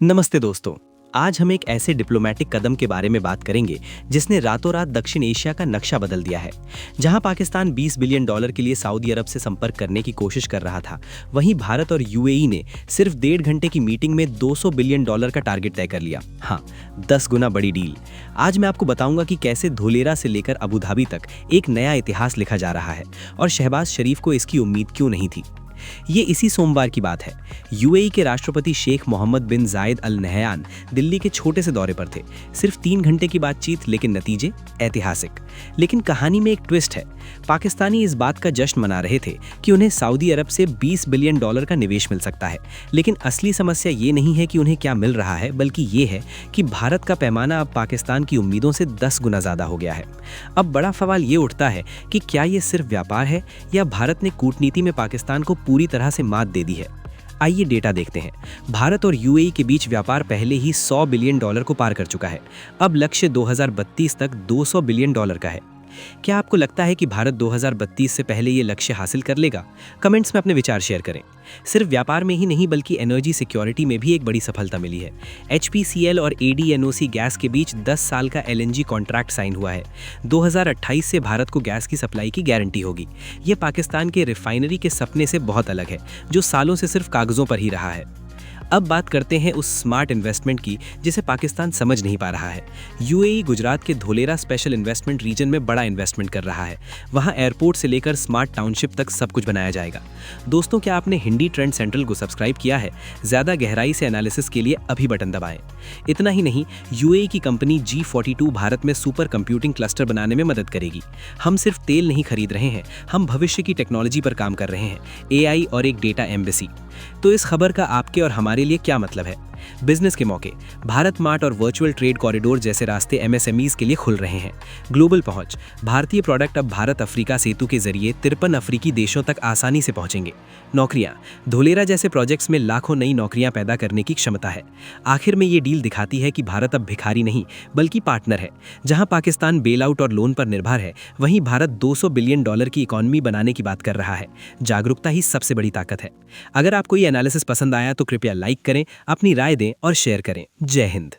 नमस्ते दोस्तों। आज हम एक ऐसे डिप्लोमेटिक कदम के बारे में बात करेंगे जिसने रातों रात दक्षिण एशिया का नक्शा बदल दिया है। जहां पाकिस्तान $20 बिलियन के लिए सऊदी अरब से संपर्क करने की कोशिश कर रहा था, वहीं भारत और यूएई ने सिर्फ 1.5 घंटे की मीटिंग में $200 बिलियन का टारगेट तय कर लिया। हाँ, 10 गुना बड़ी डील। आज मैं आपको बताऊंगा कि कैसे धोलेरा से लेकर अबू धाबी तक एक नया इतिहास लिखा जा रहा है और शहबाज शरीफ को इसकी उम्मीद क्यों नहीं थी। ये इसी सोमवार की बात है। यूएई के राष्ट्रपति शेख मोहम्मद बिन जायद अल नहयान दिल्ली के छोटे से दौरे पर थे। सिर्फ 3 घंटे की बातचीत, लेकिन नतीजे ऐतिहासिक। लेकिन कहानी में एक ट्विस्ट है। पाकिस्तानी इस बात का जश्न मना रहे थे कि उन्हें सऊदी अरब से $20 बिलियन का निवेश मिल सकता है, लेकिन असली समस्या ये नहीं है कि उन्हें क्या मिल रहा है, बल्कि ये है कि भारत का पैमाना अब पाकिस्तान की उम्मीदों से 10 गुना ज्यादा हो गया है। अब बड़ा सवाल ये उठता है कि क्या ये सिर्फ व्यापार है या भारत ने कूटनीति में पाकिस्तान को पूरी तरह से मात दे दी है। आइए डेटा देखते हैं। भारत और यूएई के बीच व्यापार पहले ही $100 बिलियन को पार कर चुका है। अब लक्ष्य 2032 तक $200 बिलियन का है। क्या आपको लगता है कि भारत 2032 से पहले ये लक्ष्य हासिल कर लेगा? कमेंट्स में अपने विचार शेयर करें। सिर्फ व्यापार में ही नहीं, बल्कि एनर्जी सिक्योरिटी में भी एक बड़ी सफलता मिली है। एचपीसीएल और एडीएनओसी गैस के बीच 10 साल का एलएनजी कॉन्ट्रैक्ट साइन हुआ है। 2028 से भारत को गैस की सप्लाई की गारंटी होगी। ये पाकिस्तान के रिफाइनरी के सपने से बहुत अलग है, जो सालों से सिर्फ कागजों पर ही रहा है। अब बात करते हैं उस स्मार्ट इन्वेस्टमेंट की जिसे पाकिस्तान समझ नहीं पा रहा है। यूएई गुजरात के धोलेरा स्पेशल इन्वेस्टमेंट रीजन में बड़ा इन्वेस्टमेंट कर रहा है। वहां एयरपोर्ट से लेकर स्मार्ट टाउनशिप तक सब कुछ बनाया जाएगा। दोस्तों, क्या आपने हिंदी ट्रेंड सेंट्रल को सब्सक्राइब किया है? ज्यादा गहराई से एनालिसिस के लिए अभी बटन दबाएं। इतना ही नहीं, यूएई की कंपनी G42 भारत में सुपर कंप्यूटिंग क्लस्टर बनाने में मदद करेगी। हम सिर्फ तेल नहीं खरीद रहे हैं, हम भविष्य की टेक्नोलॉजी पर काम कर रहे हैं, एआई और एक डेटा एम्बेसी। तो इस खबर का आपके और हमारे लिए क्या मतलब है? बिजनेस के मौके, भारत मार्ट और वर्चुअल ट्रेड कॉरिडोर जैसे रास्ते एमएसएमईज के लिए खुल रहे हैं। ग्लोबल पहुंच, भारतीय प्रोडक्ट अब भारत अफ्रीका सेतु के जरिए 53 अफ्रीकी देशों तक आसानी से पहुंचेंगे। नौकरियां, धोलेरा जैसे प्रोजेक्ट्स में लाखों नई नौकरियां पैदा करने की क्षमता है। आखिर में ये डील दिखाती है कि भारत अब भिखारी नहीं, बल्कि पार्टनर है। जहां पाकिस्तान बेल आउट और लोन पर निर्भर है, वहीं भारत $200 बिलियन की इकॉनमी बनाने की बात कर रहा है। जागरूकता ही सबसे बड़ी ताकत है। अगर आपको ये एनालिसिस पसंद आया तो कृपया लाइक करें, अपनी राय दें और शेयर करें। जय हिंद।